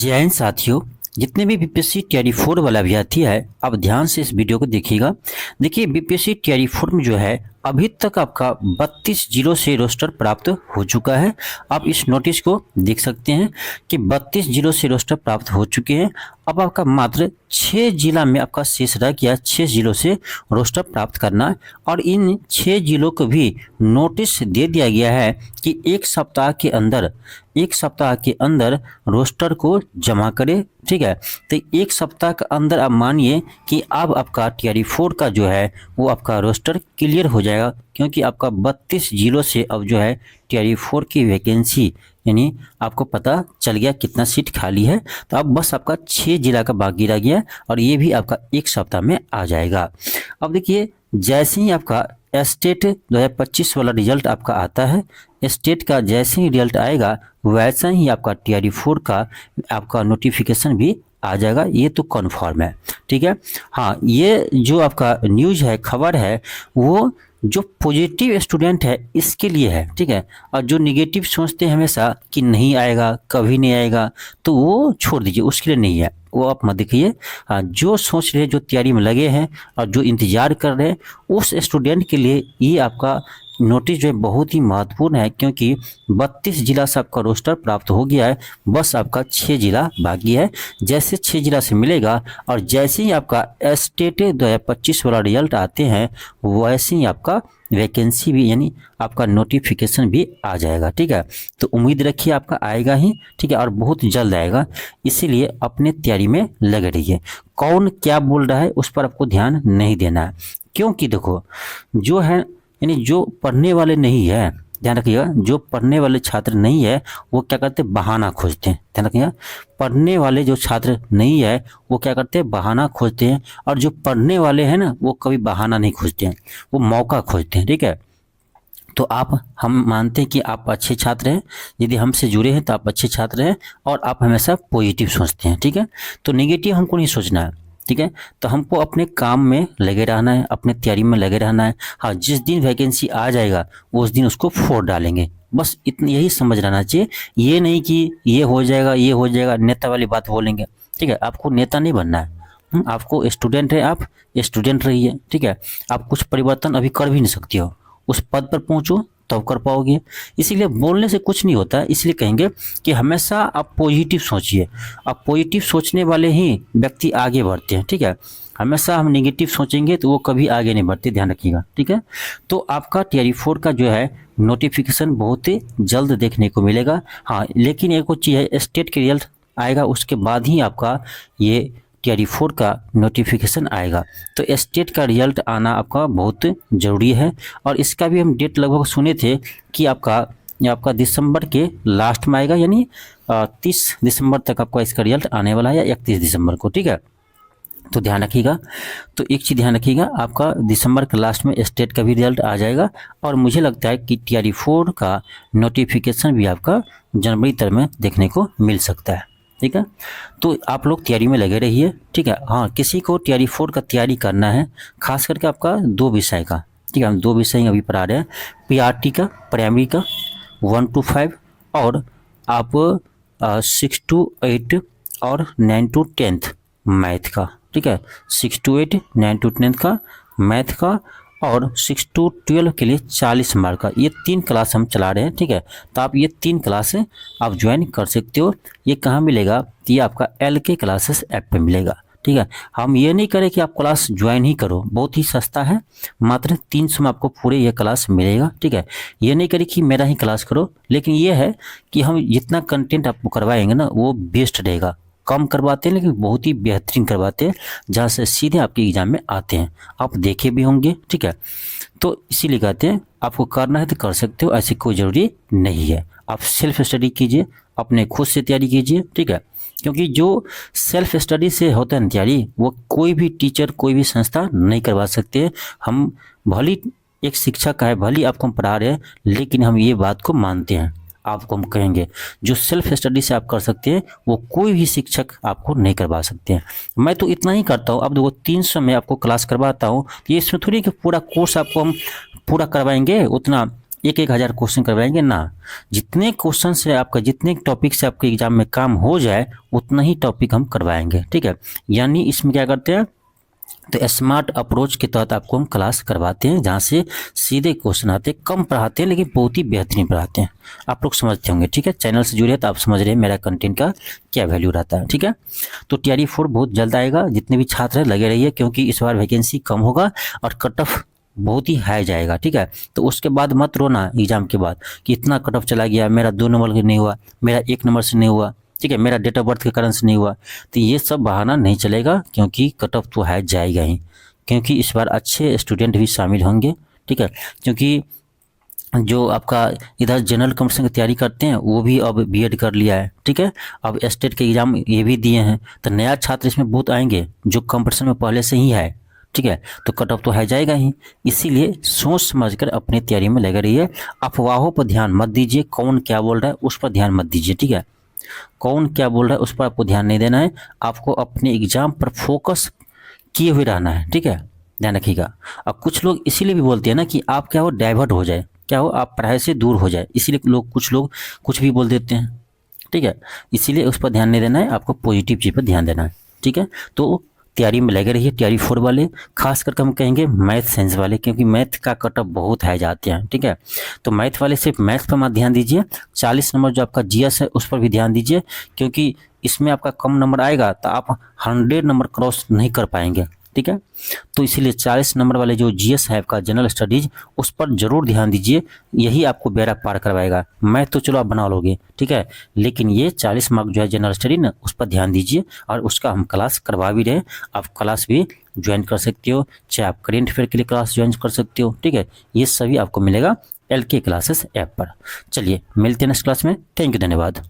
जय हिंद साथियों। जितने भी बीपीएससी टीआरई 4 वाला अभ्यर्थी है, आप ध्यान से इस वीडियो को देखिएगा। देखिए, बीपीएससी टीआरई 4 में जो है अभी तक आपका 32 जिलों से रोस्टर प्राप्त हो चुका है। आप इस नोटिस को देख सकते हैं कि 32 जिलों से रोस्टर प्राप्त हो चुके हैं। अब आपका मात्र 6 जिला में आपका शेष रह गया, 6 जिलों से रोस्टर प्राप्त करना है। और इन 6 जिलों को भी नोटिस दे दिया गया है कि एक सप्ताह के अंदर रोस्टर को जमा करें। ठीक है, तो एक सप्ताह के अंदर आप मानिए कि अब आपका टीआरई 4 का जो है वो आपका रोस्टर क्लियर हो जाएगा, क्योंकि आपका 32 जिलों से अब जो है टीआरई 4 की वैकेंसी यानी आपको पता चल गया कितना सीट खाली है। तो अब बस आपका 6 जिला का बाकी रह गया और ये भी आपका एक सप्ताह में आ जाएगा। अब देखिए, जैसे ही आपका स्टेट 2025 वाला रिजल्ट आपका आता है, स्टेट का जैसे ही रिजल्ट आएगा वैसा ही आपका टीआरई 4 का आपका नोटिफिकेशन भी आ जाएगा। ये तो कन्फर्म है। ठीक है, हाँ, ये जो आपका न्यूज़ है, खबर है, वो जो पॉजिटिव स्टूडेंट है इसके लिए है। ठीक है, और जो निगेटिव सोचते हैं हमेशा कि नहीं आएगा, कभी नहीं आएगा, तो वो छोड़ दीजिए, उसके लिए नहीं है, वो आप मत देखिए। हाँ, जो सोच रहे हैं, जो तैयारी में लगे हैं और जो इंतजार कर रहे हैं, उस स्टूडेंट के लिए ये आपका नोटिस जो है बहुत ही महत्वपूर्ण है, क्योंकि 32 जिला से आपका रोस्टर प्राप्त हो गया है। बस आपका 6 जिला बाकी है। जैसे 6 जिला से मिलेगा और जैसे ही आपका स्टेट 2025 वाला रिजल्ट आते हैं वैसे ही आपका वैकेंसी भी यानी आपका नोटिफिकेशन भी आ जाएगा। ठीक है, तो उम्मीद रखिए आपका आएगा ही। ठीक है, और बहुत जल्द आएगा, इसीलिए अपने तैयारी में लगे रहिए। कौन क्या बोल रहा है उस पर आपको ध्यान नहीं देना है, क्योंकि देखो, जो है यानी जो पढ़ने वाले नहीं है, ध्यान रखिएगा, जो पढ़ने वाले छात्र नहीं है वो क्या करते हैं, बहाना खोजते हैं। ध्यान रखिएगा, पढ़ने वाले जो छात्र नहीं है वो क्या करते हैं, बहाना खोजते हैं। और जो पढ़ने वाले हैं ना, वो कभी बहाना नहीं खोजते हैं, वो मौका खोजते हैं। ठीक है, तो हम मानते हैं कि आप अच्छे छात्र हैं, यदि हमसे जुड़े हैं तो आप अच्छे छात्र हैं और आप हमेशा पॉजिटिव सोचते हैं। ठीक है, तो नेगेटिव हमको नहीं सोचना है। ठीक है, तो हमको अपने काम में लगे रहना है, अपने तैयारी में लगे रहना है। हाँ, जिस दिन वैकेंसी आ जाएगा उस दिन उसको फोड़ डालेंगे, बस इतनी यही समझ रहना चाहिए। ये नहीं कि ये हो जाएगा, ये हो जाएगा, नेता वाली बात बोलेंगे। ठीक है, आपको नेता नहीं बनना है। आपको स्टूडेंट है, आप स्टूडेंट रहिए। ठीक है, आप कुछ परिवर्तन अभी कर भी नहीं सकते हो, उस पद पर पहुंचो तब कर पाओगे। इसीलिए बोलने से कुछ नहीं होता है, इसलिए कहेंगे कि हमेशा आप पॉजिटिव सोचिए। आप पॉजिटिव सोचने वाले ही व्यक्ति आगे बढ़ते हैं। ठीक है, हमेशा हम नेगेटिव सोचेंगे तो वो कभी आगे नहीं बढ़ते, ध्यान रखिएगा। ठीक है, तो आपका टीआरई 4 का जो है नोटिफिकेशन बहुत ही जल्द देखने को मिलेगा। हाँ, लेकिन एक चीज़ है, स्टेट के रिजल्ट आएगा उसके बाद ही आपका ये टीआरई 4 का नोटिफिकेशन आएगा। तो स्टेट का रिजल्ट आना आपका बहुत ज़रूरी है। और इसका भी हम डेट लगभग सुने थे कि आपका दिसंबर के लास्ट में आएगा, यानी 30 दिसंबर तक आपका इसका रिजल्ट आने वाला है, या 31 दिसंबर को। ठीक है, तो ध्यान रखिएगा। तो एक चीज़ ध्यान रखिएगा, आपका दिसंबर के लास्ट में स्टेट का भी रिजल्ट आ जाएगा। और मुझे लगता है कि टीआरई 4 का नोटिफिकेशन भी आपका जनवरी तक में देखने को मिल सकता है। ठीक है, तो आप लोग तैयारी में लगे रहिए। ठीक है, हाँ, किसी को टीआरई 4 का तैयारी करना है, खास करके आपका 2 विषय का। ठीक है, हम 2 विषय अभी पढ़ा रहे हैं, पीआरटी का, प्राइमरी का 1 to 5, और आप 6 to 8 और 9 to 10 मैथ का। ठीक है, 6 to 8, 9 to 10 का मैथ का, और 6 to 12 के लिए 40 मार्क का। ये 3 क्लास हम चला रहे हैं। ठीक है, तो आप ये 3 क्लास आप ज्वाइन कर सकते हो। ये कहाँ मिलेगा, ये आपका LK क्लासेस ऐप पे मिलेगा। ठीक है, हम ये नहीं करें कि आप क्लास ज्वाइन ही करो, बहुत ही सस्ता है, मात्र 300 में आपको पूरे ये क्लास मिलेगा। ठीक है, ये नहीं करें कि मेरा ही क्लास करो, लेकिन ये है कि हम जितना कंटेंट आपको करवाएंगे ना वो बेस्ट रहेगा। कम करवाते हैं लेकिन बहुत ही बेहतरीन करवाते हैं, जहाँ से सीधे आपके एग्जाम में आते हैं, आप देखे भी होंगे। ठीक है, तो इसीलिए कहते हैं आपको करना है तो कर सकते हो, ऐसी कोई ज़रूरी नहीं है। आप सेल्फ स्टडी कीजिए, अपने खुद से तैयारी कीजिए। ठीक है, क्योंकि जो सेल्फ स्टडी से होता है तैयारी, वो कोई भी टीचर, कोई भी संस्था नहीं करवा सकते। हम भली एक शिक्षक है, भली आपको हम पढ़ा रहे हैं, लेकिन हम ये बात को मानते हैं, आपको हम कहेंगे जो सेल्फ स्टडी से आप कर सकते हैं वो कोई भी शिक्षक आपको नहीं करवा सकते हैं। मैं तो इतना ही करता हूँ। अब देखो, 300 में आपको क्लास करवाता हूँ, ये इसमें थोड़ी कि पूरा कोर्स आपको हम पूरा करवाएंगे, उतना एक एक हज़ार क्वेश्चन करवाएंगे ना। जितने क्वेश्चन से आपका, जितने टॉपिक से आपके एग्जाम में काम हो जाए उतना ही टॉपिक हम करवाएंगे, ठीक है। यानी इसमें क्या करते हैं, तो स्मार्ट अप्रोच के तहत आपको हम क्लास करवाते हैं, जहाँ से सीधे क्वेश्चन आते हैं, कम पढ़ाते हैं लेकिन बहुत ही बेहतरीन पढ़ाते हैं। आप लोग समझते होंगे, ठीक है। चैनल से जुड़े तो आप समझ रहे हैं मेरा कंटेंट का क्या वैल्यू रहता है, ठीक है। तो TRE 4 बहुत जल्द आएगा, जितने भी छात्र हैं लगे रहिए, क्योंकि इस बार वैकेंसी कम होगा और कट ऑफ बहुत ही हाई जाएगा, ठीक है। तो उसके बाद मत रोना एग्जाम के बाद कि इतना कट ऑफ चला गया, मेरा 2 नंबर नहीं हुआ, मेरा 1 नंबर से नहीं हुआ, ठीक है, मेरा डेट ऑफ बर्थ के कारण से नहीं हुआ। तो ये सब बहाना नहीं चलेगा, क्योंकि कट ऑफ तो हाई जाएगा ही, क्योंकि इस बार अच्छे स्टूडेंट भी शामिल होंगे, ठीक है। क्योंकि जो आपका इधर जनरल कंपटीशन की तैयारी करते हैं वो भी अब B.Ed कर लिया है, ठीक है। अब स्टेट के एग्ज़ाम ये भी दिए हैं, तो नया छात्र इसमें बहुत आएंगे जो कंपटीशन में पहले से ही है, ठीक है। तो कट ऑफ तो है जाएगा ही, इसीलिए सोच समझ कर अपनी तैयारी में लगे रहिए। अफवाहों पर ध्यान मत दीजिए, कौन क्या बोल रहा है उस पर ध्यान मत दीजिए, ठीक है। कौन क्या बोल रहा है उस पर आपको ध्यान नहीं देना है, आपको अपने एग्जाम पर फोकस किए हुए रहना है, ठीक है। ध्यान रखिएगा। अब कुछ लोग इसीलिए भी बोलते हैं ना कि आप क्या हो, डाइवर्ट हो जाए, क्या हो, आप पढ़ाई से दूर हो जाए, इसीलिए कुछ लोग कुछ भी बोल देते हैं, ठीक है। इसीलिए उस पर ध्यान नहीं देना है, आपको पॉजिटिव चीज़ पर ध्यान देना है, ठीक है। तो तैयारी में लगे रहिए, TRE 4 वाले, खास करके हम कहेंगे मैथ साइंस वाले, क्योंकि मैथ का कट ऑफ बहुत हाई जाते हैं, ठीक है। तो मैथ वाले सिर्फ मैथ पर मत ध्यान दीजिए, 40 नंबर जो आपका GS है उस पर भी ध्यान दीजिए, क्योंकि इसमें आपका कम नंबर आएगा तो आप 100 नंबर क्रॉस नहीं कर पाएंगे, ठीक है। तो इसीलिए 40 नंबर वाले जो GS है आपका जनरल स्टडीज, उस पर जरूर ध्यान दीजिए, यही आपको बेड़ा पार करवाएगा। मैथ तो चलो आप बना लोगे, ठीक है, लेकिन ये 40 मार्क जो है जनरल स्टडी ना, उस पर ध्यान दीजिए, और उसका हम क्लास करवा भी रहे हैं। आप क्लास भी ज्वाइन कर सकते हो, चाहे आप करेंट अफेयर के लिए क्लास ज्वाइन कर सकते हो, ठीक है। ये सभी आपको मिलेगा LK क्लासेस ऐप पर। चलिए मिलते हैं नेक्स्ट क्लास में, थैंक यू, धन्यवाद।